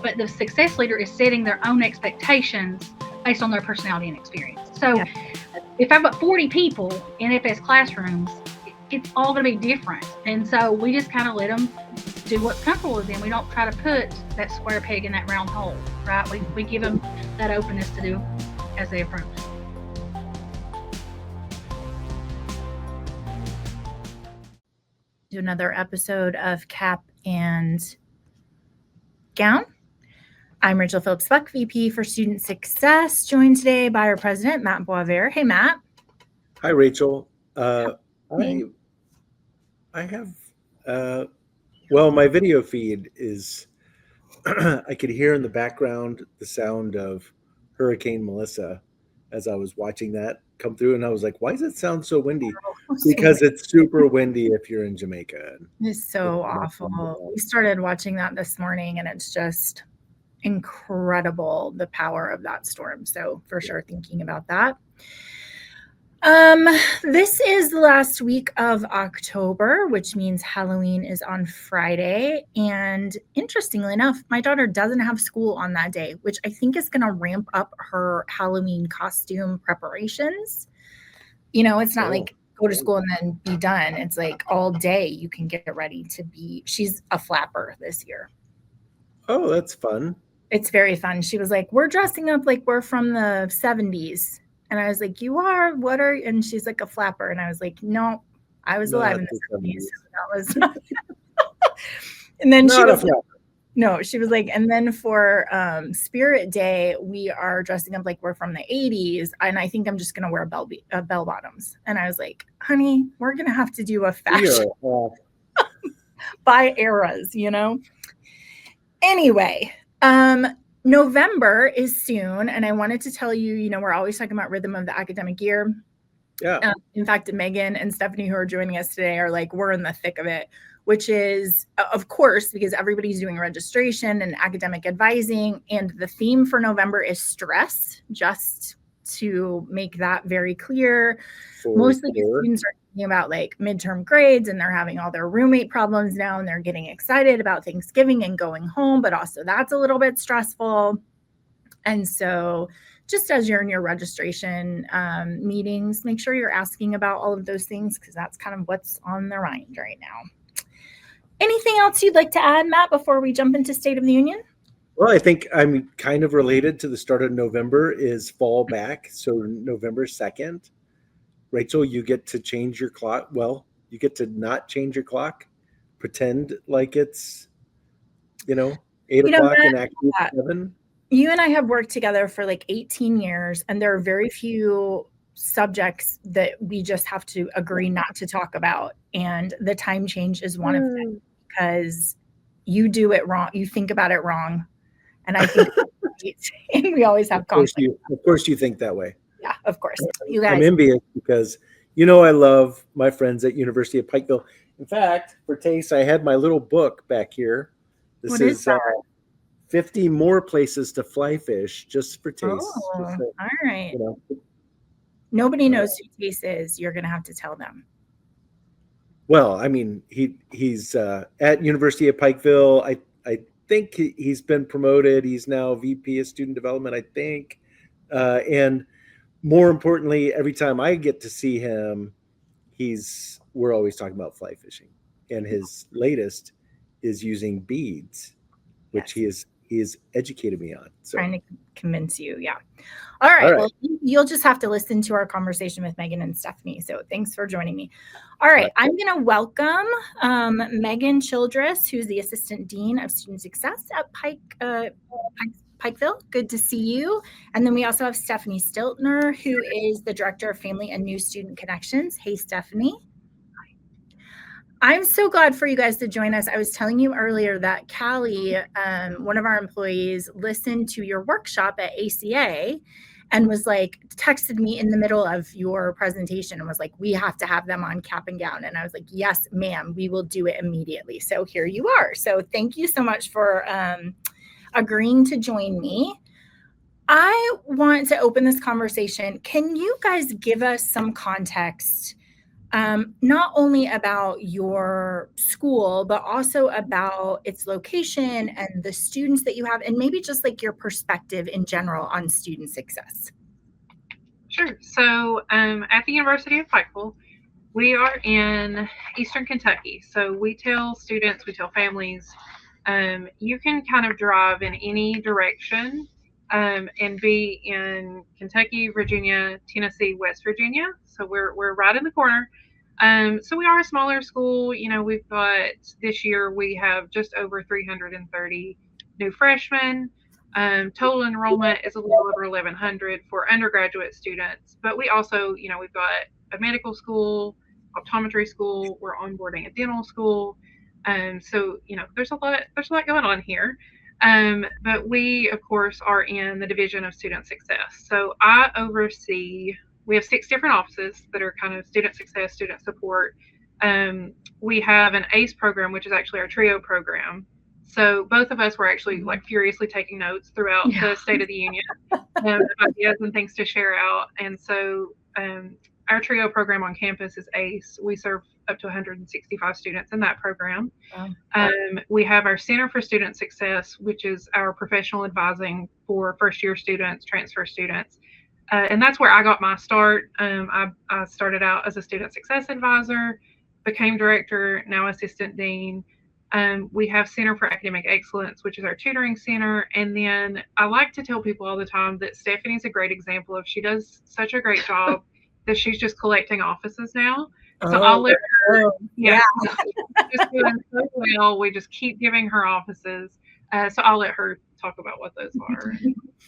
but the success leader is setting their own expectations based on their personality and experience. So Yeah. if I've got 40 people in FS classrooms, it's all going to be different. And so we just kind of let them do what's comfortable with them. We don't try to put that square peg in that round hole, right? We give them that openness to do as they approach. To another episode of Cap and Gown. I'm Rachel Phillips-Buck, VP for Student Success, joined today by our president, Matt Boisvert. Hey, Matt. Hi, Rachel. I have, my video feed is, I could hear in the background the sound of Hurricane Melissa as I was watching that come through. And I was like, why does it sound so windy? Because it's super windy if you're in Jamaica. It's so awful. We started watching that this morning and it's just incredible, the power of that storm. So for sure, thinking about that. This is the last week of October, which means Halloween is on Friday. And interestingly enough, my daughter doesn't have school on that day, which I think is going to ramp up her Halloween costume preparations. You know, it's not like go to school and then be done. It's like all day you can get ready to be. She's a flapper this year. Oh, that's fun. It's very fun. She was like, we're dressing up like we're from the 70s. And I was like, you are? What are you? And she's like, a flapper. And I was like, no, I was alive in the 70s. So that was not. And then she was like, no, she was like, and then for Spirit Day, we are dressing up like we're from the 80s. And I think I'm just going to wear bell bottoms. And I was like, honey, we're going to have to do a fashion by eras, you know? Anyway, November is soon, and I wanted to tell you, we're always talking about rhythm of the academic year. Yeah. In fact, Megan and Stephanie, who are joining us today, are like, we're in the thick of it, which is, of course, because everybody's doing registration and academic advising, and the theme for November is stress, just to make that very clear. Mostly students are thinking about like midterm grades and they're having all their roommate problems now and they're getting excited about Thanksgiving and going home, but also that's a little bit stressful. And so just as you're in your registration meetings, make sure you're asking about all of those things because that's kind of what's on their mind right now. Anything else you'd like to add, Matt, before we jump into State of the Union? Well, I think I'm kind of related to the start of November is fall back. So November 2nd, Rachel, you get to change your clock. Well, you get to not change your clock, pretend like it's, 8 o'clock and actually 7. You and I have worked together for like 18 years, and there are very few subjects that we just have to agree not to talk about. And the time change is one of them because you do it wrong. You think about it wrong. And I think and we always have conflict. Of course you think that way. Yeah, of course. You guys. I'm envious because, I love my friends at University of Pikeville. In fact, for taste, I had my little book back here. This is 50 more places to fly fish just for taste. Oh, all right. Nobody knows who Taste is. You're going to have to tell them. Well, I mean, he's at University of Pikeville. I think he's been promoted. He's now VP of Student Development, I think. And more importantly, every time I get to see him, we're always talking about fly fishing. And his latest is using beads, which he has educated me on. So. Trying to convince you. Yeah. All right. Well, you'll just have to listen to our conversation with Megan and Stephanie. So thanks for joining me. All right. I'm going to welcome Megan Childress, who's the Assistant Dean of Student Success at Pikeville. Good to see you. And then we also have Stephanie Stiltner, who is the Director of Family and New Student Connections. Hey, Stephanie. I'm so glad for you guys to join us. I was telling you earlier that Callie, one of our employees, listened to your workshop at ACA and was like, texted me in the middle of your presentation and was like, we have to have them on Cap and Gown. And I was like, yes, ma'am, we will do it immediately. So here you are. So thank you so much for agreeing to join me. I want to open this conversation. Can you guys give us some context not only about your school, but also about its location and the students that you have, and maybe just like your perspective in general on student success. Sure. So at the University of Pikeville, we are in Eastern Kentucky. So we tell students, we tell families, you can kind of drive in any direction and be in Kentucky, Virginia, Tennessee, West Virginia. So we're right in the corner. So we are a smaller school. You know, we've got this year we have just over 330 new freshmen. Total enrollment is a little over 1,100 for undergraduate students. But we also, you know, we've got a medical school, optometry school. We're onboarding a dental school. So you know, there's a lot going on here. But we, of course, are in the Division of Student Success. So I oversee. We have 6 different offices that are kind of student success, student support. We have an ACE program, which is actually our TRIO program. So both of us were actually like furiously taking notes throughout the State of the Union, ideas and things to share out. And so our TRIO program on campus is ACE. We serve up to 165 students in that program. Wow. We have our Center for Student Success, which is our professional advising for first-year students, transfer students. And that's where I got my start. I started out as a student success advisor, became director, now assistant dean. We have Center for Academic Excellence, which is our tutoring center. And then I like to tell people all the time that Stephanie's a great example of, she does such a great job that she's just collecting offices now. So I'll let her, just doing so well. We just keep giving her offices. So I'll let her talk about what those are.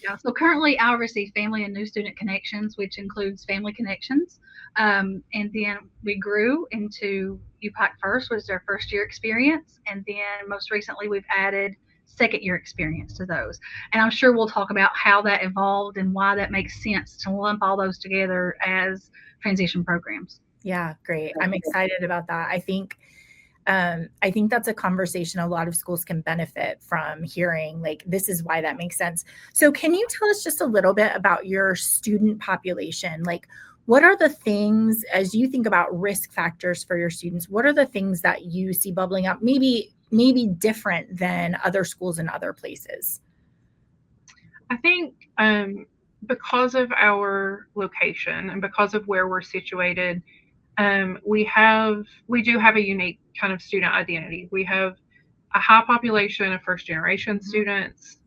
Yeah, so currently I oversee Family and New Student Connections, which includes Family Connections. And then we grew into UPike First, which is our first year experience. And then most recently we've added second year experience to those. And I'm sure we'll talk about how that evolved and why that makes sense to lump all those together as transition programs. Yeah, great. I'm excited about that. I think that's a conversation a lot of schools can benefit from hearing, like, this is why that makes sense. So can you tell us just a little bit about your student population? Like, what are the things, as you think about risk factors for your students, what are the things that you see bubbling up, maybe different than other schools in other places? I think because of our location and because of where we're situated, we do have a unique kind of student identity. We have a high population of first generation students.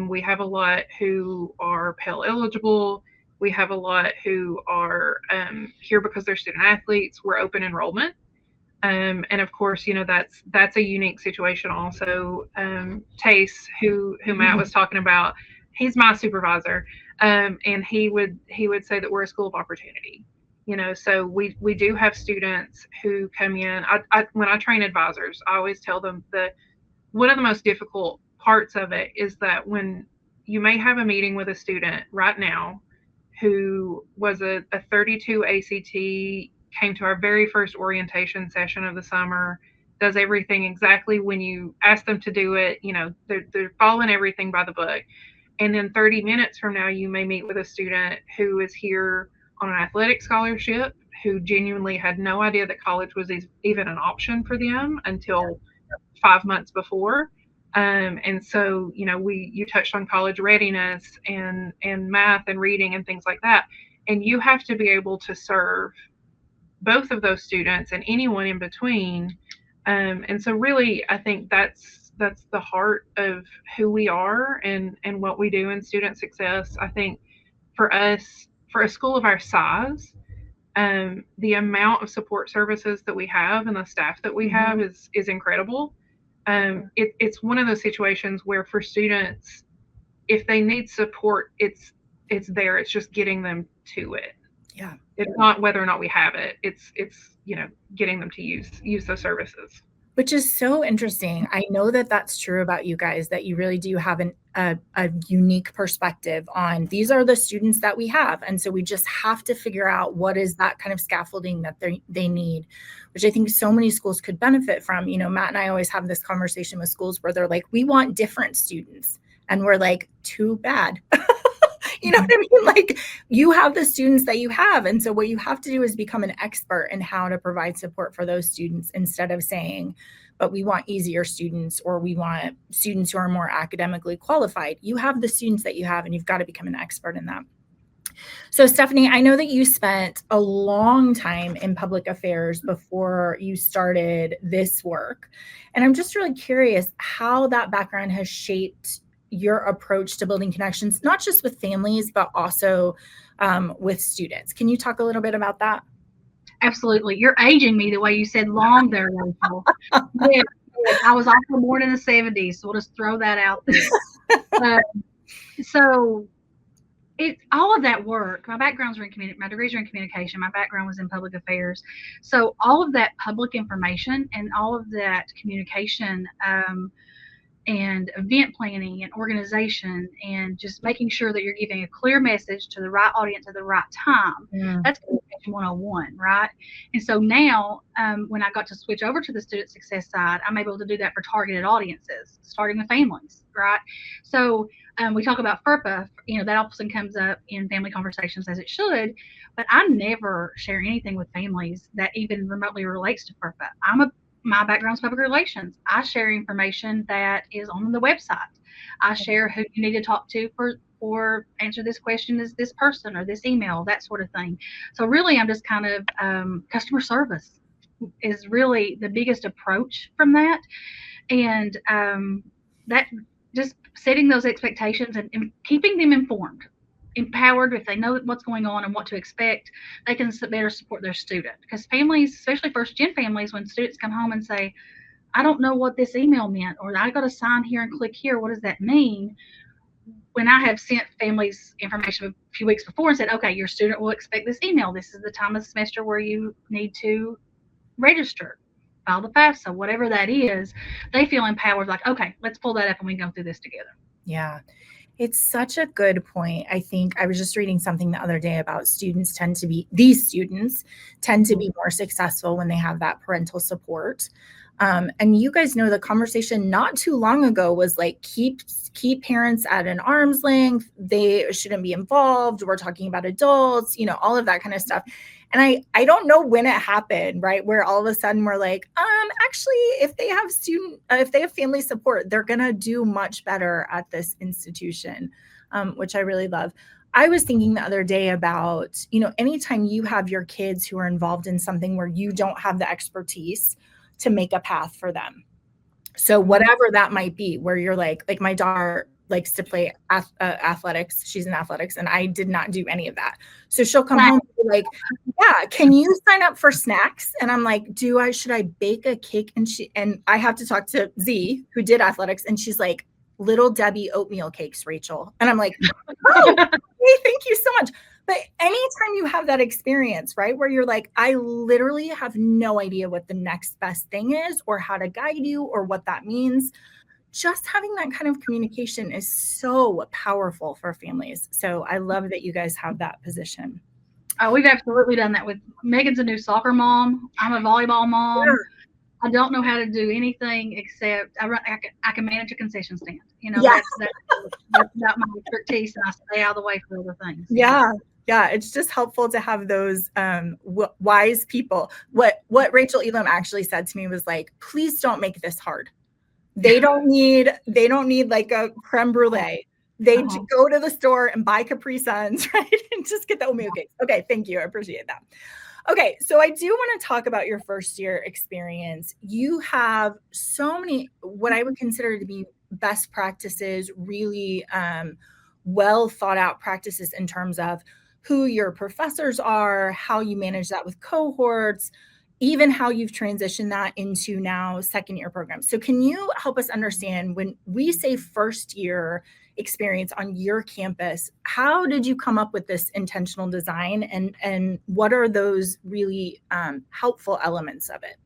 We have a lot who are Pell eligible. We have a lot who are here because they're student athletes. We're open enrollment. And of course, you know, that's a unique situation also. Tace, who Matt was talking about, he's my supervisor. And he would say that we're a school of opportunity. You know, so we do have students who come in. When I train advisors, I always tell them that one of the most difficult parts of it is that when you may have a meeting with a student right now who was a 32 ACT, came to our very first orientation session of the summer, does everything exactly when you ask them to do it, you know, they're following everything by the book. And then 30 minutes from now, you may meet with a student who is here on an athletic scholarship, who genuinely had no idea that college was even an option for them until 5 months before. And so, you know, you touched on college readiness and math and reading and things like that. And you have to be able to serve both of those students and anyone in between. And so really, I think that's the heart of who we are and what we do in student success. I think for us, for a school of our size, the amount of support services that we have and the staff that we have is incredible. It's one of those situations where for students, if they need support, it's there. It's just getting them to it. Yeah. It's not whether or not we have it. It's you know, getting them to use those services. Which is so interesting. I know that that's true about you guys, that you really do have a unique perspective on these are the students that we have. And so we just have to figure out what is that kind of scaffolding that they need, which I think so many schools could benefit from. You know, Matt and I always have this conversation with schools where they're like, we want different students. And we're like, too bad. You know what I mean? Like, you have the students that you have. And so what you have to do is become an expert in how to provide support for those students, instead of saying, but we want easier students, or we want students who are more academically qualified. You have the students that you have, and you've got to become an expert in that. So Stephanie, I know that you spent a long time in public affairs before you started this work. And I'm just really curious how that background has shaped your approach to building connections, not just with families, but also with students. Can you talk a little bit about that? Absolutely. You're aging me the way you said long there, Rachel. Yeah, I was also born in the 70s, so we'll just throw that out there. So all of that work, my backgrounds were in my degrees are in communication, my background was in public affairs. So all of that public information and all of that communication and event planning and organization and just making sure that you're giving a clear message to the right audience at the right time. Yeah. That's communication 101, right? And so now when I got to switch over to the student success side, I'm able to do that for targeted audiences, starting with families, right? So we talk about FERPA, that often comes up in family conversations, as it should, but I never share anything with families that even remotely relates to FERPA. My background is public relations. I share information that is on the website. I share who you need to talk to for answer this question is this person or this email, that sort of thing. So really, I'm just kind of customer service is really the biggest approach from that. And that just setting those expectations and keeping them informed, empowered. If they know what's going on and what to expect, they can better support their student. Because families, especially first-gen families, when students come home and say, I don't know what this email meant, or I got to sign here and click here, what does that mean? When I have sent families information a few weeks before and said, okay, your student will expect this email. This is the time of the semester where you need to register, file the FAFSA, whatever that is, they feel empowered, like, okay, let's pull that up and we can go through this together. Yeah. It's such a good point. I think I was just reading something the other day about these students tend to be more successful when they have that parental support. And you guys know the conversation not too long ago was like, keep parents at an arm's length. They shouldn't be involved. We're talking about adults, all of that kind of stuff. And I don't know when it happened, right? Where all of a sudden we're like, actually, if they have family support, they're going to do much better at this institution, which I really love. I was thinking the other day about, anytime you have your kids who are involved in something where you don't have the expertise to make a path for them. So whatever that might be, where you're like my daughter likes to play athletics. She's in athletics, and I did not do any of that. So she'll come home and be like, yeah, can you sign up for snacks? And I'm like, should I bake a cake? And I have to talk to Z, who did athletics, and she's like, Little Debbie oatmeal cakes, Rachel. And I'm like, oh, okay, thank you so much. But anytime you have that experience, right, where you're like, I literally have no idea what the next best thing is or how to guide you or what that means, just having that kind of communication is so powerful for families. So I love that you guys have that position. We've absolutely done that with Megan's a new soccer mom. I'm a volleyball mom. Sure. I don't know how to do anything except I can manage a concession stand. That's about my expertise, and I stay out of the way for other things. Yeah. Yeah, it's just helpful to have those wise people. What Rachel Elam actually said to me was like, please don't make this hard. They don't need like a creme brulee. They go to the store and buy Capri Suns, right? And just get the oatmeal cakes. Okay, thank you. I appreciate that. Okay, so I do want to talk about your first year experience. You have so many, what I would consider to be best practices, really well thought out practices in terms of who your professors are, how you manage that with cohorts, even how you've transitioned that into now second year programs. So can you help us understand, when we say first year experience on your campus, how did you come up with this intentional design, and what are those really helpful elements of it?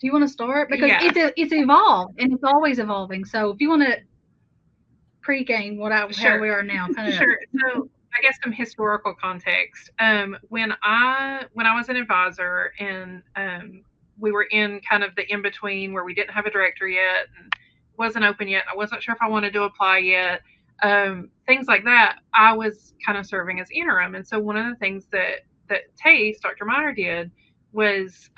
Do you want to start? Because it's evolved and it's always evolving. So if you want to pre-game how we are now. Sure. So I guess some historical context. When I was an advisor and we were in kind of the in-between where we didn't have a director yet and wasn't open yet, I wasn't sure if I wanted to apply yet. things like that, I was kind of serving as interim. And so one of the things that Tace, Dr. Meyer, did was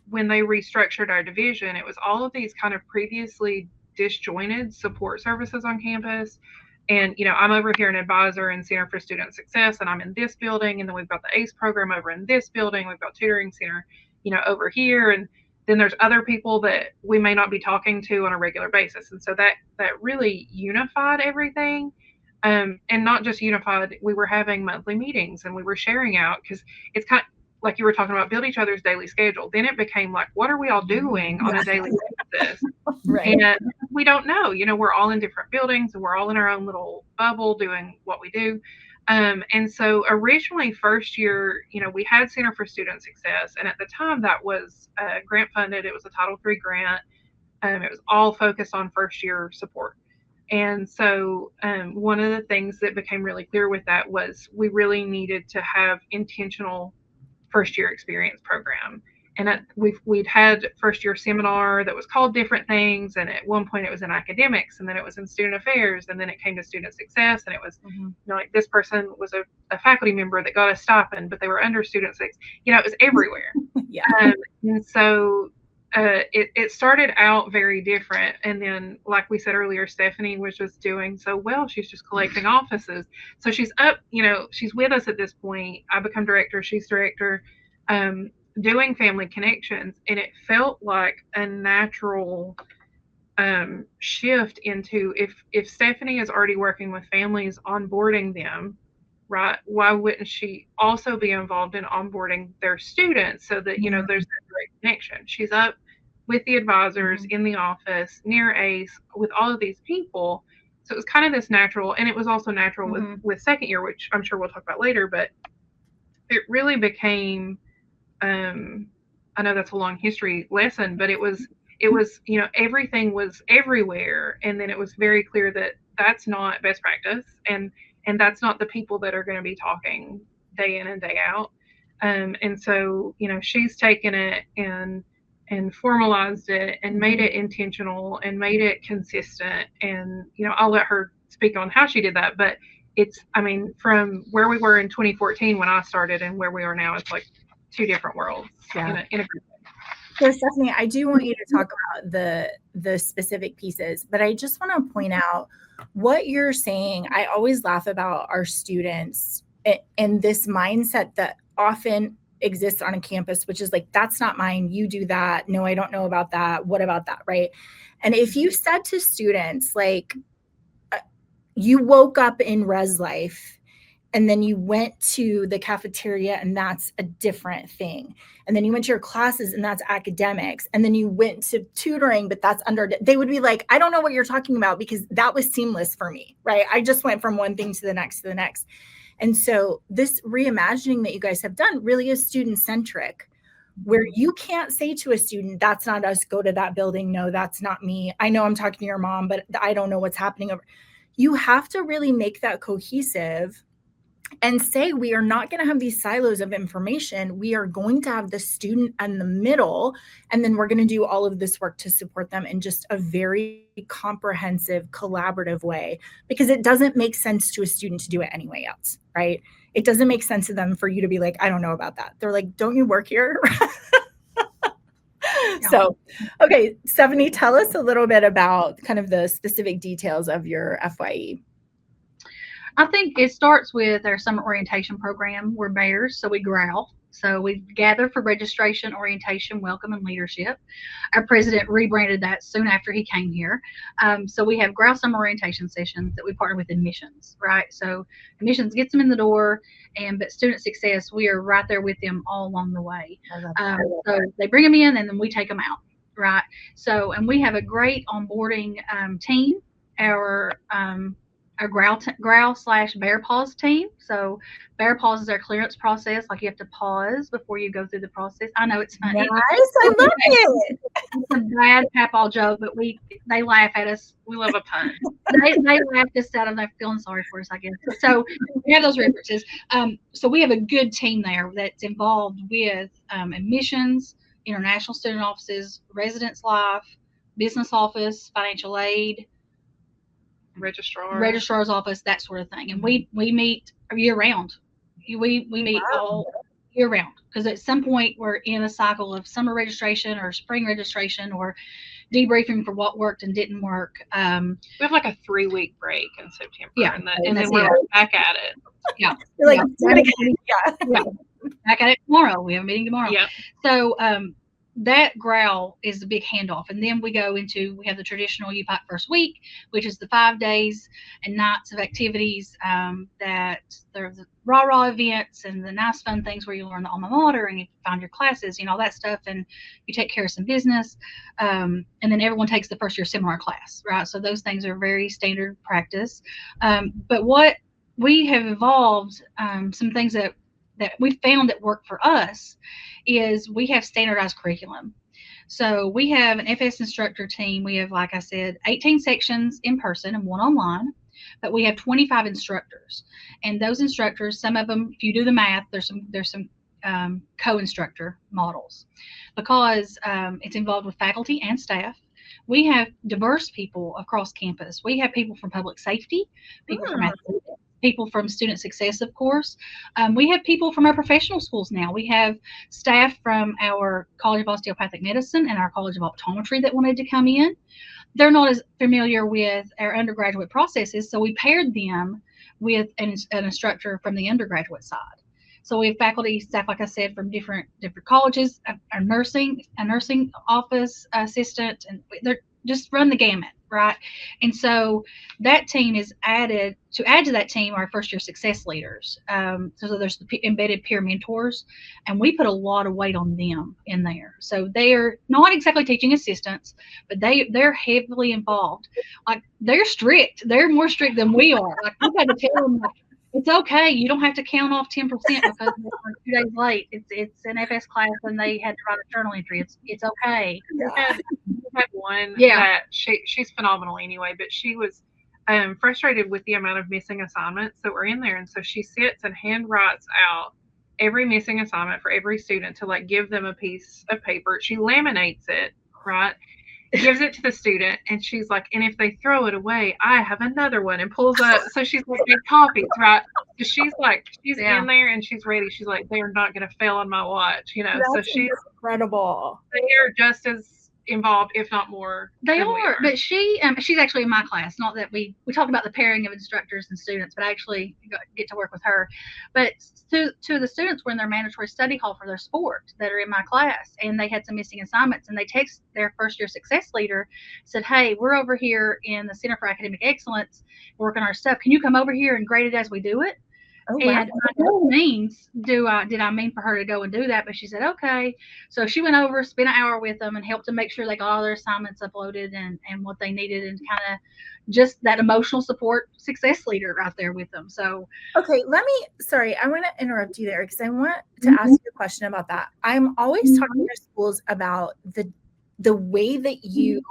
when they restructured our division, it was all of these kind of previously disjointed support services on campus. And, I'm over here an advisor in Center for Student Success, and I'm in this building. And then we've got the ACE program over in this building. We've got tutoring center, over here. And then there's other people that we may not be talking to on a regular basis. And so that really unified everything. And not just unified, we were having monthly meetings and we were sharing out, because it's kind of like you were talking about, build each other's daily schedule. Then it became like, what are we all doing on a daily basis? Right. And we don't know, we're all in different buildings and we're all in our own little bubble doing what we do. And so originally first year, we had Center for Student Success. And at the time that was grant funded. It was a Title III grant. It was all focused on first year support. And so one of the things that became really clear with that was we really needed to have intentional first year experience program. And we'd had first year seminar that was called different things. And at one point it was in academics, and then it was in student affairs, and then it came to student success. And it was, like this person was a faculty member that got a stipend, but they were under student success. It was everywhere. Yeah. And so it started out very different. And then, like we said earlier, Stephanie was just doing so well. She's just collecting offices. So she's up, she's with us at this point. I become director, she's director, doing family connections. And it felt like a natural shift into, if Stephanie is already working with families, onboarding them, right, why wouldn't she also be involved in onboarding their students, so that there's that direct connection? She's up with the advisors in the office near ACE with all of these people. So it was kind of this natural, and it was also natural with second year, which I'm sure we'll talk about later. But it really became, I know that's a long history lesson, but it was everything was everywhere. And then it was very clear that that's not best practice, and that's not the people that are going to be talking day in and day out. And so, she's taken it and formalized it and made it intentional and made it consistent. And, I'll let her speak on how she did that. But from where we were in 2014 when I started and where we are now, it's like two different worlds. Yeah. In a group. So Stephanie, I do want you to talk about the specific pieces, but I just want to point out what you're saying. I always laugh about our students and this mindset that often exists on a campus, which is like, that's not mine. You do that. No, I don't know about that. What about that? Right. And if you said to students, like, you woke up in res life and then you went to the cafeteria and that's a different thing. And then you went to your classes and that's academics. And then you went to tutoring, but that's they would be like, I don't know what you're talking about, because that was seamless for me, right? I just went from one thing to the next to the next. And so this reimagining that you guys have done really is student-centric, where you can't say to a student, that's not us, go to that building. No, that's not me. I know I'm talking to your mom, but I don't know what's happening over. You have to really make that cohesive and say, we are not going to have these silos of information. We are going to have the student in the middle, and then we're going to do all of this work to support them in just a very comprehensive, collaborative way, because it doesn't make sense to a student to do it anyway else, right? It doesn't make sense to them for you to be like, I don't know about that. They're like, don't you work here? Yeah. So, okay, Stephanie, tell us a little bit about kind of the specific details of your FYE. I think it starts with our summer orientation program. We're bears, so we growl. So we gather for registration, orientation, welcome, and leadership. Our president rebranded that soon after he came here. So we have growl summer orientation sessions that we partner with admissions, right? So admissions gets them in the door, but student success, we are right there with them all along the way. So they bring them in and then we take them out, right? So, and we have a great onboarding team. Our growl/bear pause team. So bear pause is our clearance process. Like, you have to pause before you go through the process. I know it's funny. Nice, I love it. It's a bad papaw joke, but they laugh at us. We love a pun. They laughed us out of their feeling sorry for us, I guess. So we have those references. So we have a good team there that's involved with admissions, international student offices, residence life, business office, financial aid. registrar's office, that sort of thing. And we meet year round. We meet all year round, because at some point we're in a cycle of summer registration or spring registration or debriefing for what worked and didn't work. We have like a 3-week break in September, Yeah, and then we're back at it. Yeah, You're like, yeah. Back at it tomorrow. We have a meeting tomorrow. Yeah. So that growl is the big handoff, and then we have the traditional UPike first week, which is the 5 days and nights of activities. That there's the rah events and the nice fun things where you learn the alma mater and you find your classes, all that stuff, and you take care of some business. And then everyone takes the first year seminar class, right? So those things are very standard practice. But what we have evolved, some things that we found that work for us, is we have standardized curriculum. So we have an FS instructor team. We have, like I said, 18 sections in person and 1 online, but we have 25 instructors. And those instructors, some of them, if you do the math, there's some co-instructor models, because it's involved with faculty and staff. We have diverse people across campus. We have people from public safety, people from athletics, people from student success, of course. We have people from our professional schools now. We have staff from our College of Osteopathic Medicine and our College of Optometry that wanted to come in. They're not as familiar with our undergraduate processes, so we paired them with an instructor from the undergraduate side. So we have faculty, staff, like I said, from different colleges, a nursing office assistant, and they're just run the gamut, right? And so that team is added. To add to that team, our first year success leaders. So there's the embedded peer mentors, and we put a lot of weight on them in there. So they are not exactly teaching assistants, but they're heavily involved. Like, they're strict. They're more strict than we are. Like, we've had to tell them, like, it's okay. You don't have to count off 10% because they're 2 days late. It's an FS class and they had to write a journal entry. It's okay. We had one that she's phenomenal anyway, but she was frustrated with the amount of missing assignments that were in there, and so she sits and hand writes out every missing assignment for every student to, like, give them a piece of paper. She laminates it, right? Gives it to the student, and she's like, and if they throw it away, I have another one, and pulls up. So she's like, big copies, right? So she's in there and she's ready. She's like, they are not going to fail on my watch, That's so she's incredible. They are just as involved, if not more. They are, but she's actually in my class. Not that we talked about the pairing of instructors and students, but I actually get to work with her. But two of the students were in their mandatory study hall for their sport that are in my class, and they had some missing assignments, and they text their first year success leader, said, hey, we're over here in the Center for Academic Excellence working our stuff. Can you come over here and grade it as we do it? Oh, wow. And by no means did I mean for her to go and do that, but she said, okay. So she went over, spent an hour with them, and helped them make sure they got all their assignments uploaded and what they needed, and kind of just that emotional support success leader right there with them. So, okay, sorry, I want to interrupt you there, because I want to ask you a question about that. I'm always talking to schools about the way that you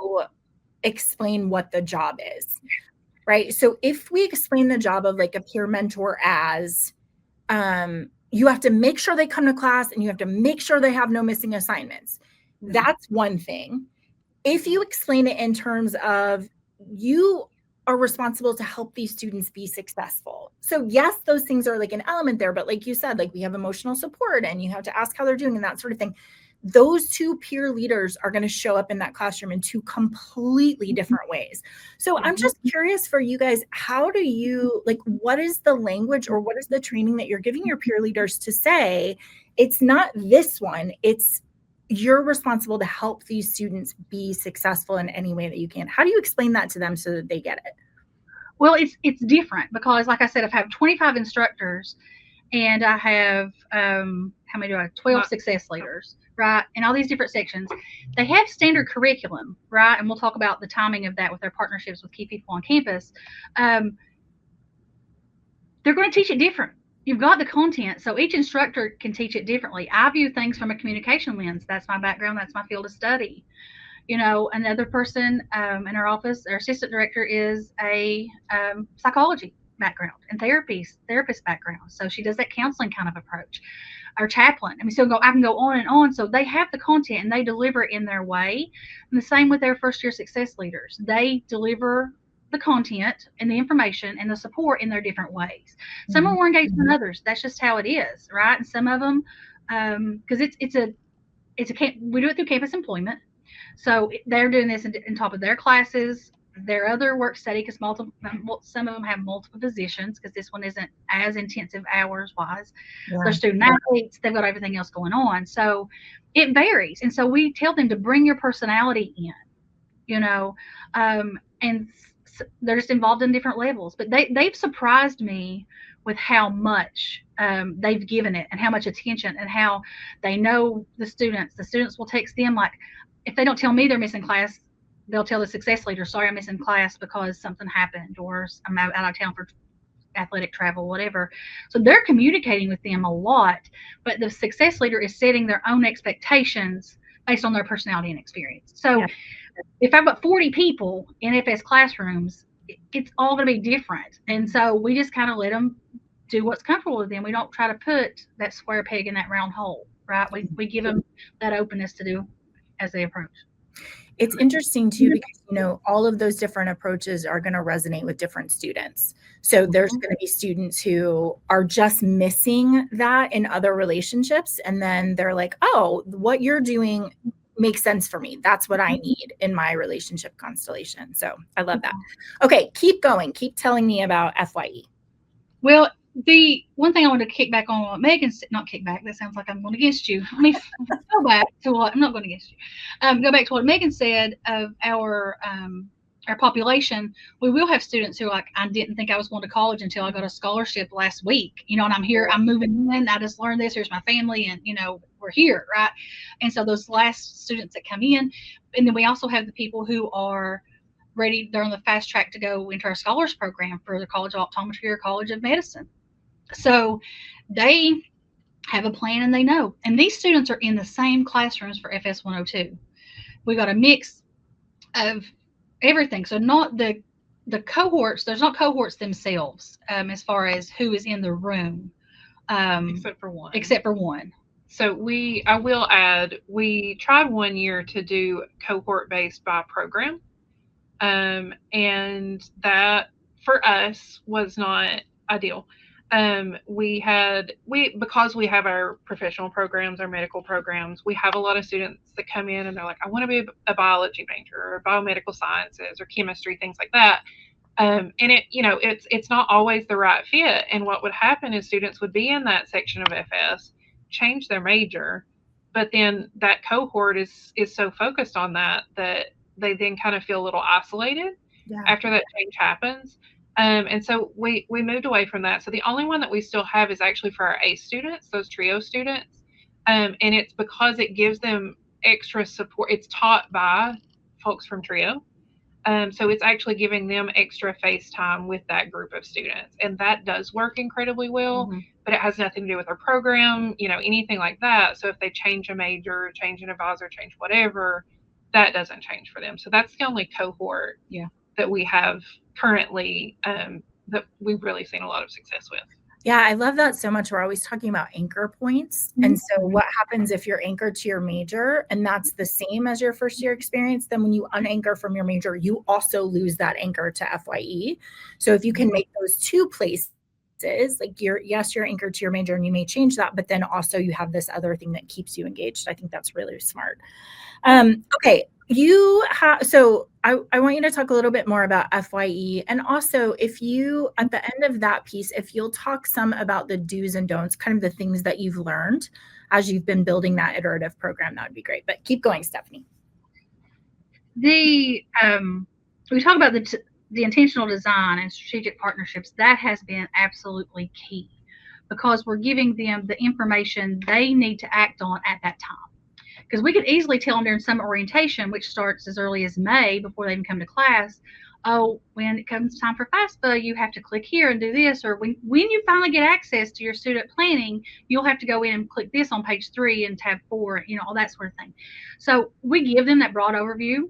explain what the job is. Right. So if we explain the job of, like, a peer mentor as you have to make sure they come to class and you have to make sure they have no missing assignments. That's one thing. If you explain it in terms of you are responsible to help these students be successful. So yes, those things are, like, an element there, but like you said, like, we have emotional support and you have to ask how they're doing and that sort of thing. Those two peer leaders are going to show up in that classroom in two completely different ways. So I'm just curious for you guys, how do you, like, what is the language or what is the training that you're giving your peer leaders to say, it's not this one, it's you're responsible to help these students be successful in any way that you can? How do you explain that to them so that they get it? Well, it's different because, like I said, I have 25 instructors and I have, how many do I have? 12 success leaders. Right, and all these different sections. They have standard curriculum, right? And we'll talk about the timing of that with their partnerships with key people on campus. They're going to teach it different. You've got the content, so each instructor can teach it differently. I view things from a communication lens. That's my background. That's my field of study. Another person in our office, our assistant director, is a psychology background and therapist background. So she does that counseling kind of approach. Our chaplain, I can go on and on. So they have the content and they deliver it in their way. And the same with their first year success leaders. They deliver the content and the information and the support in their different ways. Some are more engaged than others. That's just how it is, right? And some of them, because we do it through campus employment. So they're doing this on top of their classes, their other work study, because some of them have multiple positions, because this one isn't as intensive hours wise. Yeah. They're student athletes, they've got everything else going on. So it varies. And so we tell them to bring your personality in, and they're just involved in different levels. But they've surprised me with how much they've given it and how much attention, and how they know the students. The students will text them, like, if they don't tell me they're missing class, they'll tell the success leader, sorry, I'm missing class because something happened, or I'm out of town for athletic travel, whatever. So they're communicating with them a lot, but the success leader is setting their own expectations based on their personality and experience. So if I've got 40 people in FS classrooms, it's all going to be different. And so we just kind of let them do what's comfortable with them. We don't try to put that square peg in that round hole, right? We give them that openness to do as they approach. It's interesting too, because, all of those different approaches are going to resonate with different students. So there's going to be students who are just missing that in other relationships. And then they're like, oh, what you're doing makes sense for me. That's what I need in my relationship constellation. So I love that. Okay, keep going. Keep telling me about FYE. Well, the one thing I want to kick back on what Megan said, not kick back, that sounds like I'm going against you. Let me go back to what, I'm not going against you. Go back to what Megan said of our population. We will have students who are like, I didn't think I was going to college until I got a scholarship last week, and I'm here, I'm moving in, I just learned this, here's my family, and, we're here, right? And so those last students that come in, and then we also have the people who are ready, they're on the fast track to go into our scholars program for the College of Optometry or College of Medicine. So they have a plan and they know. And these students are in the same classrooms for FS 102. We got a mix of everything. So not the cohorts, there's not cohorts themselves as far as who is in the room. Except for one. So I will add, we tried one year to do cohort based by program. And that for us was not ideal. Because we have our professional programs, our medical programs, we have a lot of students that come in and they're like, I want to be a biology major or biomedical sciences or chemistry, things like that. And it's not always the right fit. And what would happen is students would be in that section of FS, change their major, but then that cohort is so focused on that they then kind of feel a little isolated after that change happens. And so we moved away from that. So the only one that we still have is actually for our ACE students, those TRIO students. And it's because it gives them extra support. It's taught by folks from TRIO. So it's actually giving them extra face time with that group of students. And that does work incredibly well, but it has nothing to do with our program, anything like that. So if they change a major, change an advisor, change whatever, that doesn't change for them. So that's the only cohort that we have currently that we've really seen a lot of success with. Yeah, I love that so much. We're always talking about anchor points. And so what happens if you're anchored to your major and that's the same as your first year experience, then when you unanchor from your major, you also lose that anchor to FYE. So if you can make those two places, like you're anchored to your major and you may change that, but then also you have this other thing that keeps you engaged. I think that's really smart. Okay. So I want you to talk a little bit more about FYE, and also if you, at the end of that piece, if you'll talk some about the do's and don'ts, kind of the things that you've learned as you've been building that iterative program, that would be great. But keep going, Stephanie. We talk about the intentional design and strategic partnerships. That has been absolutely key, because we're giving them the information they need to act on at that time. Because we could easily tell them during summer orientation, which starts as early as May before they even come to class, oh, when it comes time for FAFSA, you have to click here and do this, or when you finally get access to your student planning, you'll have to go in and click this on page 3 and tab 4, all that sort of thing. So we give them that broad overview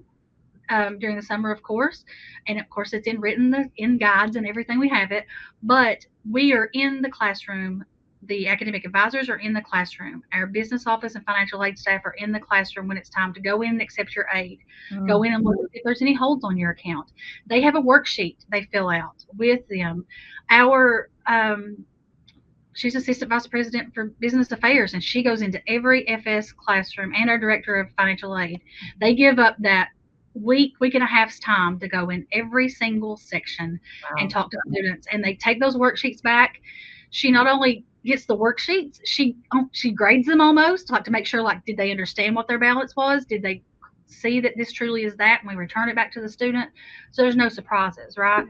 during the summer, of course, and of course it's in guides and everything, we have it, but we are in the classroom the academic advisors are in the classroom. Our business office and financial aid staff are in the classroom when it's time to go in and accept your aid. Go in and look if there's any holds on your account. They have a worksheet they fill out with them. Our she's assistant vice president for business affairs, and she goes into every FS classroom, and our director of financial aid. They give up that week and a half's time to go in every single section and talk to students, and they take those worksheets back. She not only gets the worksheets, she grades them almost, like to make sure, like, did they understand what their balance was? Did they see that this truly is that? And we return it back to the student, so there's no surprises, right?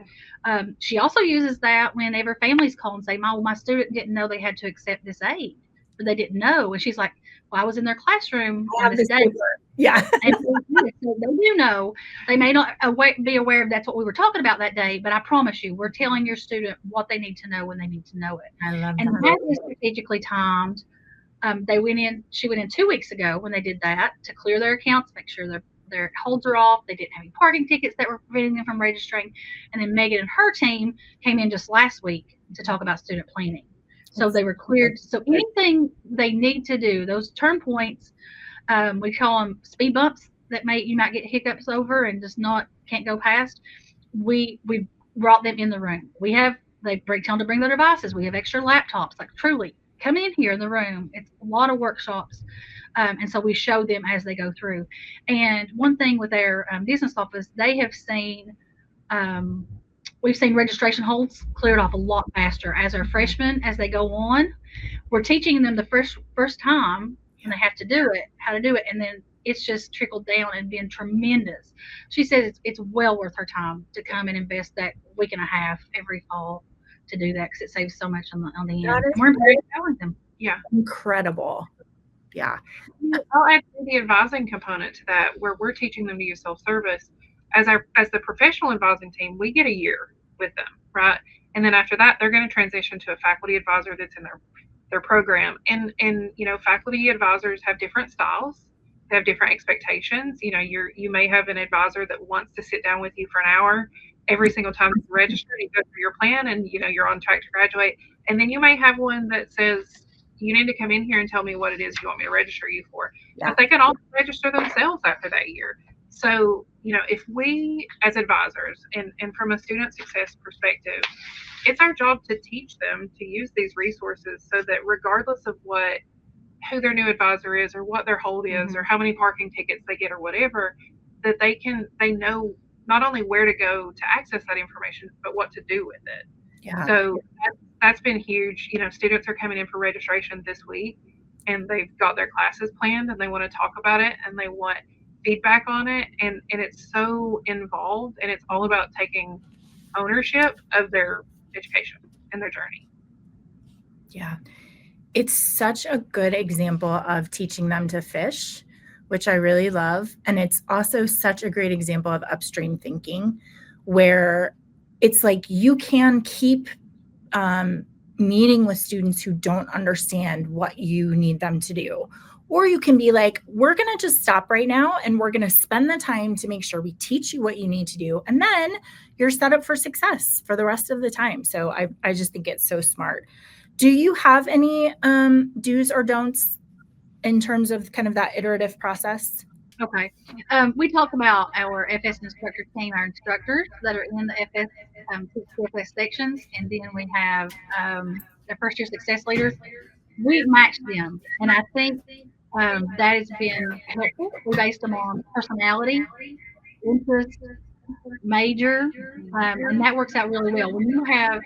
She also uses that whenever families call and say, my student didn't know they had to accept this aid, or they didn't know. And she's like, well, I was in their classroom on this day. Yeah. And so they do know. They may not be aware of that's what we were talking about that day, but I promise you, we're telling your student what they need to know when they need to know it. I love and that. that is strategically timed. She went in 2 weeks ago when they did that to clear their accounts, make sure their holds are off. They didn't have any parking tickets that were preventing them from registering. And then Megan and her team came in just last week to talk about student planning. So they were cleared. So anything they need to do, those turn points, we call them speed bumps that you might get hiccups over and just can't go past. We brought them in the room. They tell them to bring their devices. We have extra laptops, like truly come in here in the room. It's a lot of workshops. And so we show them as they go through. And one thing with their business office, they have seen, we've seen registration holds cleared off a lot faster as our freshmen, as they go on. We're teaching them the first time and they have to do it, how to do it. And then it's just trickled down and been tremendous. She says it's well worth her time to come and invest that week and a half every fall to do that, because it saves so much on the end. And we're empowering them. Yeah. Incredible. Yeah. I'll add the advising component to that, where we're teaching them to use self-service. As the professional advising team, we get a year with them, right? And then after that, they're going to transition to a faculty advisor that's in their program. And faculty advisors have different styles. They have different expectations. You may have an advisor that wants to sit down with you for an hour every single time you register, you go through your plan, and you're on track to graduate. And then you may have one that says, you need to come in here and tell me what it is you want me to register you for. Yeah. But they can also register themselves after that year. So, if we as advisors and from a student success perspective, it's our job to teach them to use these resources so that regardless of who their new advisor is or what their hold is or how many parking tickets they get or whatever, that they know not only where to go to access that information, but what to do with it. Yeah. So that's been huge. Students are coming in for registration this week and they've got their classes planned and they want to talk about it and they want feedback on it. And it's so involved, and it's all about taking ownership of their education and their journey. Yeah. It's such a good example of teaching them to fish, which I really love. And it's also such a great example of upstream thinking, where it's like you can keep meeting with students who don't understand what you need them to do. Or you can be like, we're going to just stop right now and we're going to spend the time to make sure we teach you what you need to do. And then you're set up for success for the rest of the time. So I just think it's so smart. Do you have any do's or don'ts in terms of kind of that iterative process? Okay. We talk about our FS instructor team, our instructors that are in the FS sections, and then we have the first year success leaders. We match them, and I think that has been helpful. We based them on personality, interest, major, and that works out really well. When you have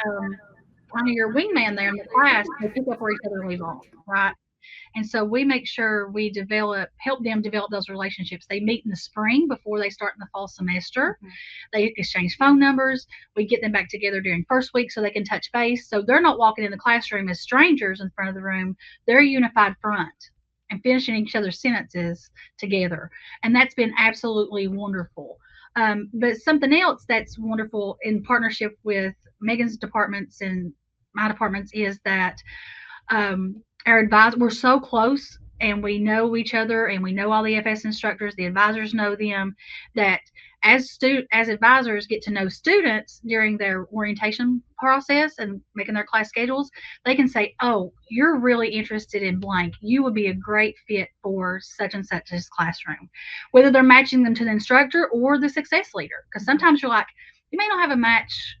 kind of your wingman there in the class, they pick up where each other leave off, right? And so we make sure we help them develop those relationships. They meet in the spring before they start in the fall semester. They exchange phone numbers. We get them back together during first week so they can touch base. So they're not walking in the classroom as strangers in front of the room. They're a unified front and finishing each other's sentences together. And that's been absolutely wonderful. But something else that's wonderful in partnership with Megan's departments and my departments is that our advisors, we're so close and we know each other and we know all the FS instructors, the advisors know them, that as advisors get to know students during their orientation process and making their class schedules, they can say, oh, you're really interested in blank. You would be a great fit for such and such as classroom, whether they're matching them to the instructor or the success leader. Because sometimes you're like, you may not have a match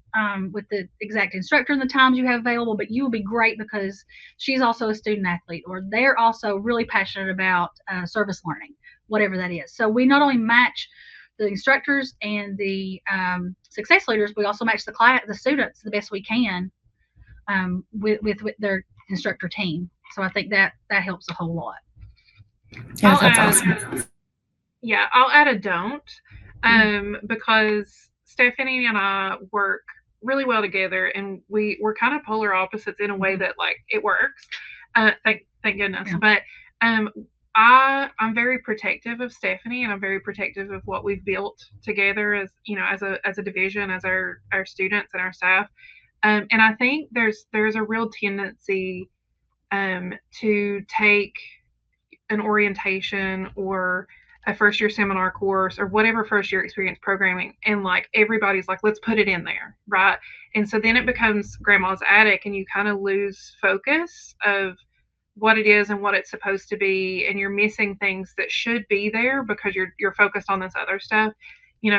with the exact instructor and the times you have available, but you will be great because she's also a student athlete, or they're also really passionate about service learning, whatever that is. So we not only match the instructors and the success leaders, we also match the students the best we can with their instructor team. So I think that helps a whole lot. Yeah, that's awesome. Yeah, I'll add a don't because Stephanie and I work really well together, and we're kind of polar opposites in a way that like it works. Thank goodness. Yeah. But I'm very protective of Stephanie, and I'm very protective of what we've built together as a division, as our students and our staff. And I think there's a real tendency to take an orientation or a first year seminar course or whatever first year experience programming, and like everybody's like, let's put it in there, right? And so then it becomes grandma's attic, and you kind of lose focus of what it is and what it's supposed to be, and you're missing things that should be there because you're focused on this other stuff.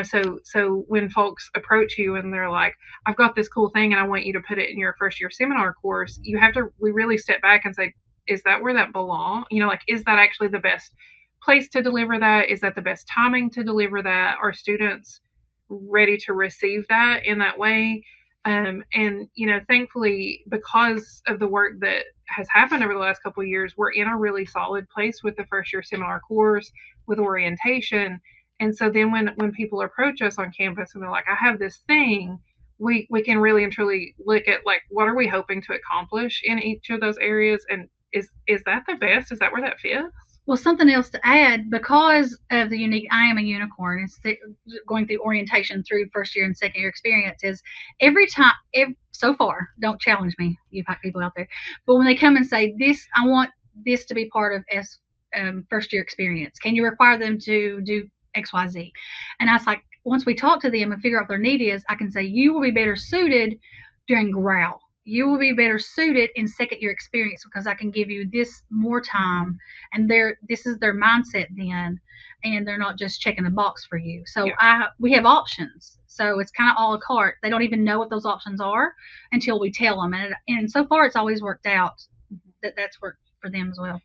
So when folks approach you and they're like, I've got this cool thing and I want you to put it in your first year seminar course, we really step back and say, is that where that belongs? Like, is that actually the best place to deliver that? Is that the best timing to deliver that? Are students ready to receive that in that way? And thankfully, because of the work that has happened over the last couple of years, we're in a really solid place with the first year seminar course, with orientation. And so then when people approach us on campus and they're like, I have this thing, we can really and truly look at like, what are we hoping to accomplish in each of those areas? And is that the best? Is that where that fits? Well, something else to add, because of the unique, I am a unicorn, it's going through orientation through first year and second year experience is so far, don't challenge me, UPike people out there, but when they come and say this, I want this to be part of first year experience, can you require them to do XYZ? And I was like, once we talk to them and figure out what their need is, I can say, you will be better suited during growl. You will be better suited in second year experience because I can give you this more time, and this is their mindset then, and they're not just checking the box for you. So yeah. We have options. So it's kind of a la carte. They don't even know what those options are until we tell them. And so far it's always worked out that's worked for them as well.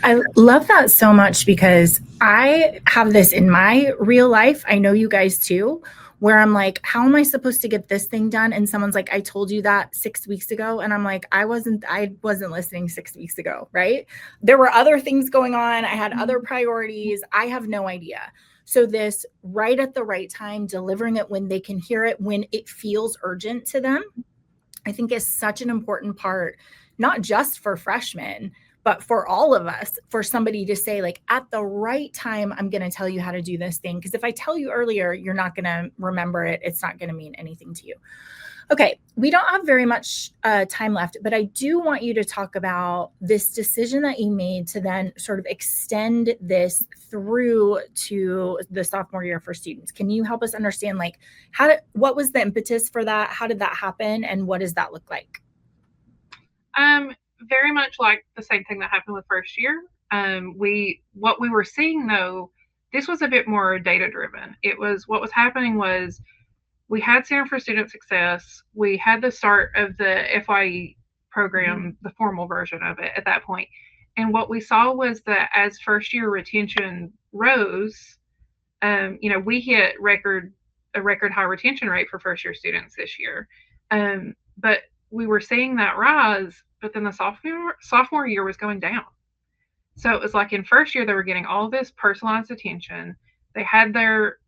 I love that so much because I have this in my real life. I know you guys too, where I'm like, how am I supposed to get this thing done? And someone's like, I told you that 6 weeks ago. And I'm like, I wasn't listening 6 weeks ago, right? There were other things going on. I had other priorities. I have no idea. So this right at the right time, delivering it when they can hear it, when it feels urgent to them, I think is such an important part, not just for freshmen, but for all of us, for somebody to say like, at the right time, I'm going to tell you how to do this thing. Because if I tell you earlier, you're not going to remember it. It's not going to mean anything to you. Okay, we don't have very much time left, but I do want you to talk about this decision that you made to then sort of extend this through to the sophomore year for students. Can you help us understand like what was the impetus for that? How did that happen? And what does that look like? Very much like the same thing that happened with first year. What we were seeing though, this was a bit more data driven. What was happening was we had Center for Student Success. We had the start of the FYE program, the formal version of it at that point. And what we saw was that as first year retention rose, we hit a record high retention rate for first year students this year. But we were seeing that rise, but then the sophomore year was going down. So it was like in first year, they were getting all this personalized attention. They had their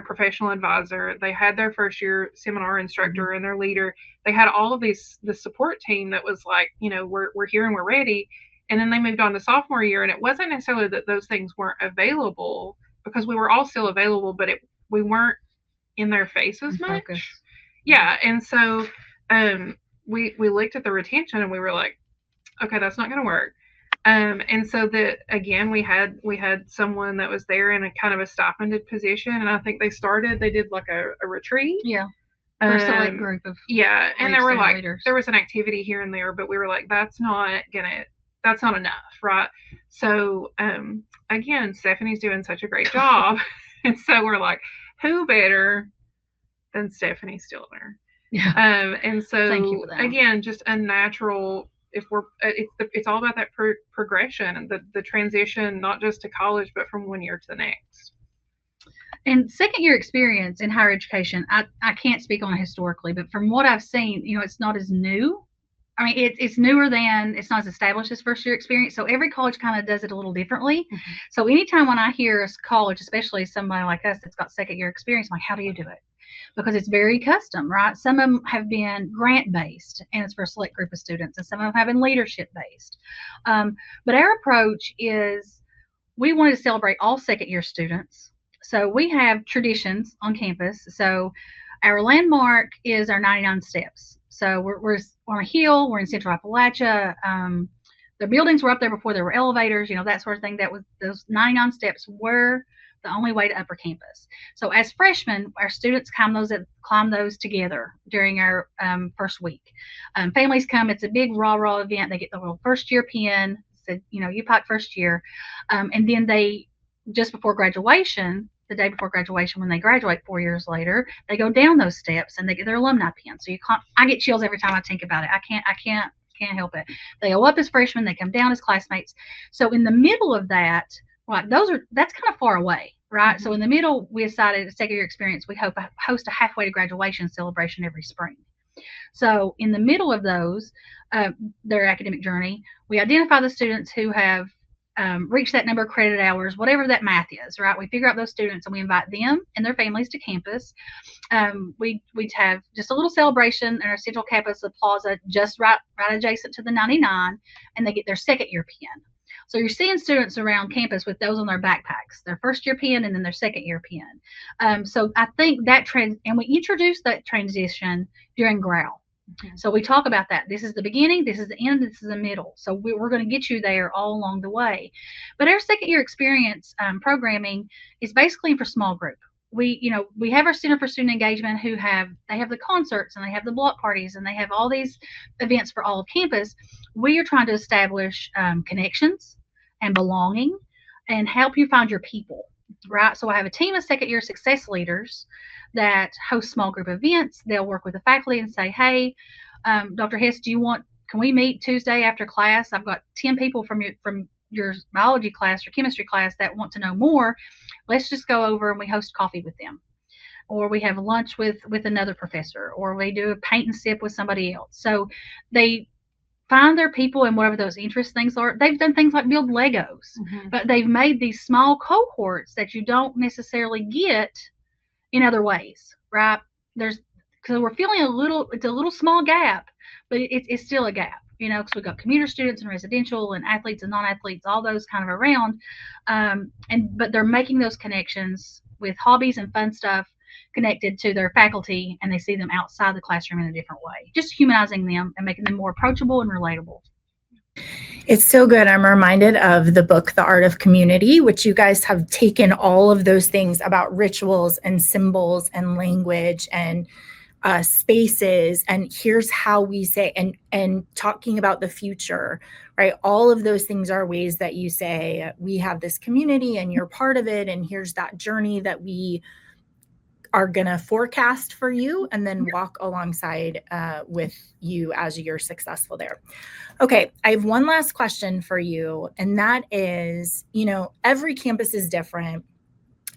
professional advisor. They had their first year seminar instructor and their leader. They had all of the support team that was like, we're here and we're ready. And then they moved on to sophomore year, and it wasn't necessarily that those things weren't available, because we were all still available, but we weren't in their face as much. Focus. Yeah. And so we looked at the retention and we were like, okay, that's not going to work. And so that again, we had someone that was there in a kind of a stipended position, and I think they did like a retreat. Yeah. For a select group of Yeah, and there lead were student like leaders. there was an activity here and there, but we were like, that's not enough, right? So again, Stephanie's doing such a great job, and so we're like, who better than Stephanie Stillner? Yeah. And so Thank you for that. again, just a natural. If we're, it's all about that progression and the transition, not just to college, but from one year to the next. And second year experience in higher education, I can't speak on it historically, but from what I've seen, it's not as new. I mean, it's newer than, it's not as established as first year experience. So every college kind of does it a little differently. Mm-hmm. So anytime when I hear a college, especially somebody like us that's got second year experience, I'm like, how do you do it? Because it's very custom, right? Some of them have been grant based and it's for a select group of students, and some of them have been leadership based. But our approach is we wanted to celebrate all second year students. So we have traditions on campus. So our landmark is our 99 steps. So we're on a hill. We're in Central Appalachia. The buildings were up there before there were elevators, that sort of thing. That was, those 99 steps were the only way to upper campus. So as freshmen, our students climb those together during our first week. Families come. It's a big rah-rah event. They get the little first year pin. Said, UPike first year. And then they, just before graduation, the day before graduation, when they graduate 4 years later, they go down those steps and they get their alumni pin. So I get chills every time I think about it. I can't help it. They go up as freshmen, they come down as classmates. So in the middle of that, that's kind of far away, right? Mm-hmm. So in the middle, we decided, a second year experience, we host a halfway to graduation celebration every spring. So in the middle of those, their academic journey, we identify the students who have reached that number of credit hours, whatever that math is, right? We figure out those students and we invite them and their families to campus. We'd have just a little celebration in our central campus, the plaza, just right adjacent to the 99, and they get their second year pin. So you're seeing students around campus with those on their backpacks, their first year pin and then their second year pin. So I think that and we introduced that transition during Growl. Mm-hmm. So we talk about that. This is the beginning, this is the end, this is the middle. So we're going to get you there all along the way. But our second year experience programming is basically for small group. We have our Center for Student Engagement they have the concerts and they have the block parties and they have all these events for all of campus. We are trying to establish connections and belonging and help you find your people, right? So I have a team of second year success leaders that host small group events. They'll work with the faculty and say, hey, Dr. Hess, can we meet Tuesday after class? I've got 10 people from your biology class or chemistry class that want to know more. Let's just go over and we host coffee with them. Or we have lunch with another professor, or we do a paint and sip with somebody else. So they find their people and whatever those interest things are. They've done things like build Legos, mm-hmm. but they've made these small cohorts that you don't necessarily get in other ways, right? Because we're feeling it's a little small gap, but it's still a gap, because we've got commuter students and residential and athletes and non-athletes, all those kind of around. But they're making those connections with hobbies and fun stuff connected to their faculty, and they see them outside the classroom in a different way, just humanizing them and making them more approachable and relatable. It's so good. I'm reminded of the book, The Art of Community, which you guys have taken all of those things about rituals and symbols and language and spaces, and here's how we say, and talking about the future, right? All of those things are ways that you say, we have this community and you're part of it, and here's that journey that we are going to forecast for you and then walk alongside with you as you're successful there. Okay, I have one last question for you, and that is, every campus is different.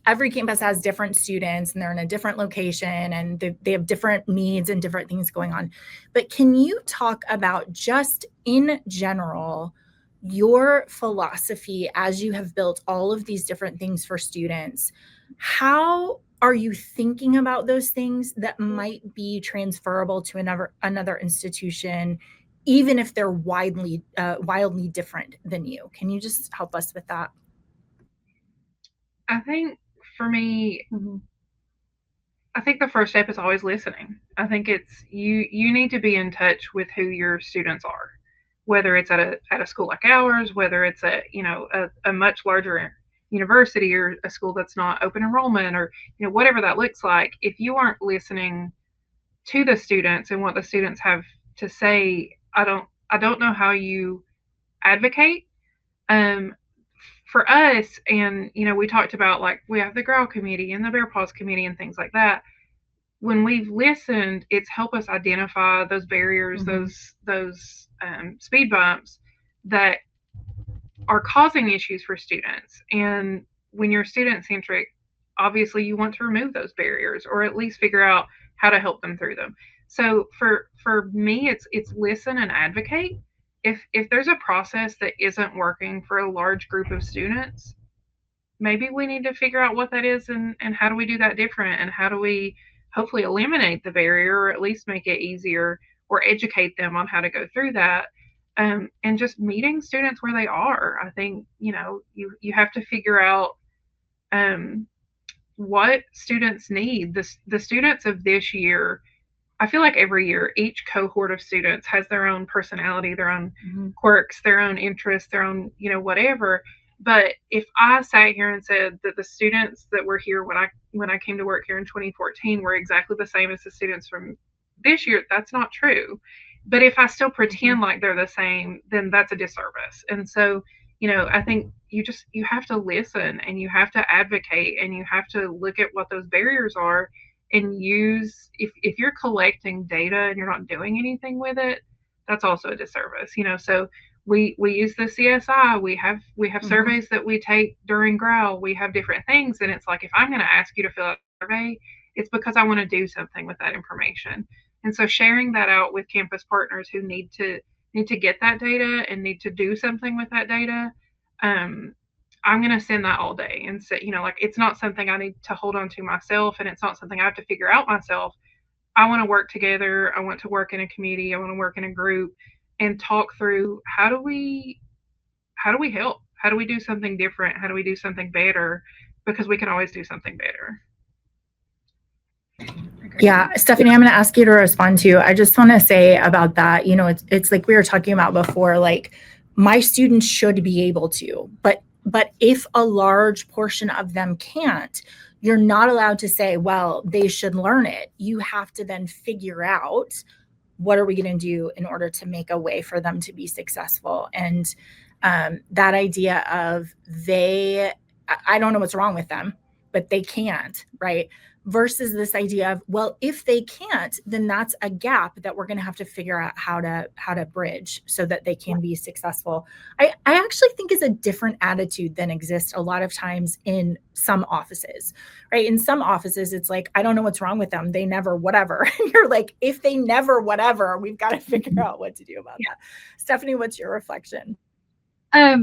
Every campus has different students and they're in a different location and they have different needs and different things going on. But can you talk about, just in general, your philosophy as you have built all of these different things for students? How are you thinking about those things that might be transferable to another institution, even if they're wildly different than you? Can you just help us with that? I think for me, I think the first step is always listening. I think it's you need to be in touch with who your students are. whether it's at a school like ours, whether it's a a much larger university or a school that's not open enrollment, or whatever that looks like. If you aren't listening to the students and what the students have to say, I don't know how you advocate. For us, and we talked about, like, we have the growl committee and the bear paws committee and things like that. When we've listened, it's helped us identify those barriers, those speed bumps that are causing issues for students. And when you're student centric, obviously you want to remove those barriers, or at least figure out how to help them through them. So for me, it's listen and advocate. If there's a process that isn't working for a large group of students, maybe we need to figure out what that is, and how do we do that different, and how do we hopefully eliminate the barrier, or at least make it easier, or educate them on how to go through that. And just meeting students where they are. I think you have to figure out what students need. The students of this year, I feel like every year, each cohort of students has their own personality, their own quirks, their own interests, their own, whatever. But if I sat here and said that the students that were here when I came to work here in 2014 were exactly the same as the students from this year, that's not true. But if I still pretend like they're the same, then that's a disservice. And so, I think you have to listen, and you have to advocate, and you have to look at what those barriers are, and use, if you're collecting data and you're not doing anything with it, that's also a disservice. So we use the CSI, we have surveys that we take during growl, we have different things, and it's like, if I'm going to ask you to fill out a survey, it's because I want to do something with that information. And so sharing that out with campus partners who need to get that data and need to do something with that data, I'm going to send that all day. And so, like, it's not something I need to hold on to myself, and it's not something I have to figure out myself. I want to work together. I want to work in a community. I want to work in a group and talk through, how do we help? How do we do something different? How do we do something better? Because we can always do something better. Yeah, Stephanie, I'm going to ask you to respond to. I just want to say about that, it's like we were talking about before, like, my students should be able to, but if a large portion of them can't, you're not allowed to say, well, they should learn it. You have to then figure out, what are we going to do in order to make a way for them to be successful? And that idea of I don't know what's wrong with them, but they can't, right? Versus this idea of, well, if they can't, then that's a gap that we're going to have to figure out how to bridge so that they can be successful. I actually think is a different attitude than exists a lot of times in some offices, right? In some offices, it's like, I don't know what's wrong with them. They never whatever. And you're like, if they never whatever, we've got to figure out what to do about that. Stephanie, what's your reflection? I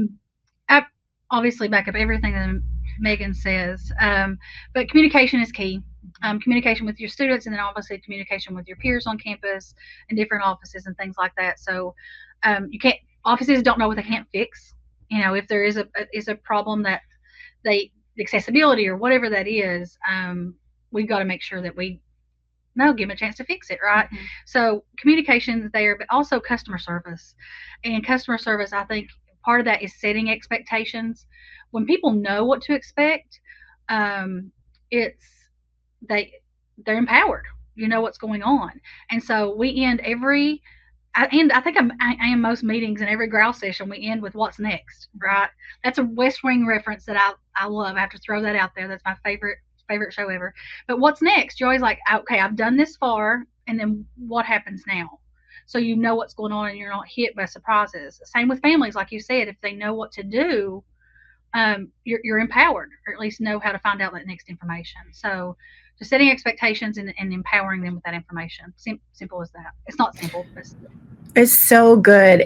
obviously back up everything that Megan says, but communication is key. Communication with your students, and then obviously communication with your peers on campus and different offices and things like that. So offices don't know what they can't fix. If there is a problem that accessibility or whatever that is, we've got to make sure that give them a chance to fix it, right? Mm-hmm. So communication is there, but also customer service. And customer service, I think part of that is setting expectations. When people know what to expect, they're empowered. You know what's going on, and so we end I think I am most meetings, and every growl session we end with what's next, right? That's a West Wing reference that I love. I have to throw that out there. That's my favorite show ever. But what's next? You're always like, okay, I've done this far, and then what happens now? So you know what's going on, and you're not hit by surprises. Same with families, like you said, if they know what to do, you're empowered, or at least know how to find out that next information. So just setting expectations and empowering them with that information. Simple as that. It's not simple. It's so good.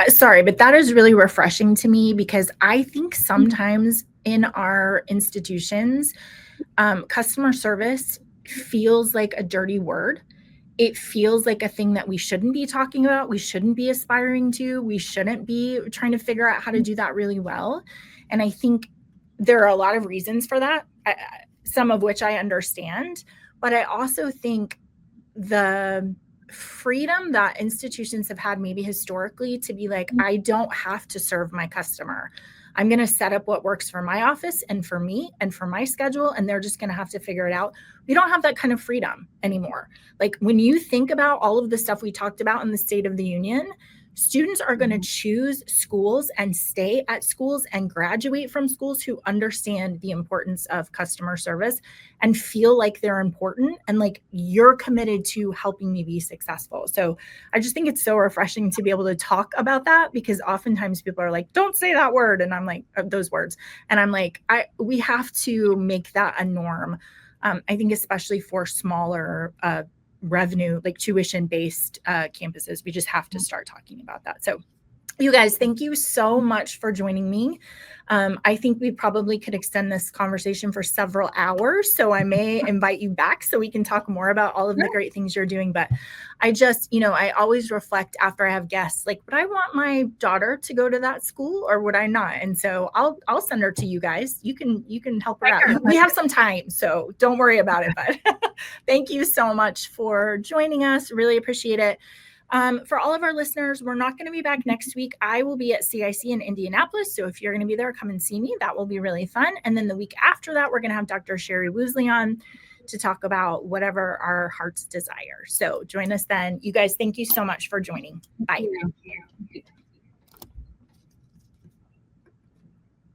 Sorry, but that is really refreshing to me, because I think sometimes in our institutions, customer service feels like a dirty word. It feels like a thing that we shouldn't be talking about. We shouldn't be aspiring to. We shouldn't be trying to figure out how to do that really well. And I think there are a lot of reasons for that, some of which I understand. But I also think the freedom that institutions have had maybe historically to be like, I don't have to serve my customer. I'm going to set up what works for my office and for me and for my schedule, and they're just going to have to figure it out. We don't have that kind of freedom anymore. Like when you think about all of the stuff we talked about in the State of the Union, students are going to choose schools and stay at schools and graduate from schools who understand the importance of customer service and feel like they're important and like you're committed to helping me be successful. So I just think it's so refreshing to be able to talk about that, because oftentimes people are like, don't say that word. And I'm like, those words. And I'm like, we have to make that a norm. I think especially for smaller revenue, like tuition-based campuses, we just have to start talking about that. So you guys, thank you so much for joining me. I think we probably could extend this conversation for several hours, so I may invite you back so we can talk more about all of the great things you're doing. But I just, I always reflect after I have guests, like, would I want my daughter to go to that school or would I not? And so I'll send her to you guys. You can help her out. We have some time, so don't worry about it. But thank you so much for joining us. Really appreciate it. For all of our listeners, we're not going to be back next week. I will be at CIC in Indianapolis. So if you're going to be there, come and see me. That will be really fun. And then the week after that, we're going to have Dr. Sherry Woosley on to talk about whatever our hearts desire. So join us then. You guys, thank you so much for joining. Bye. Thank you.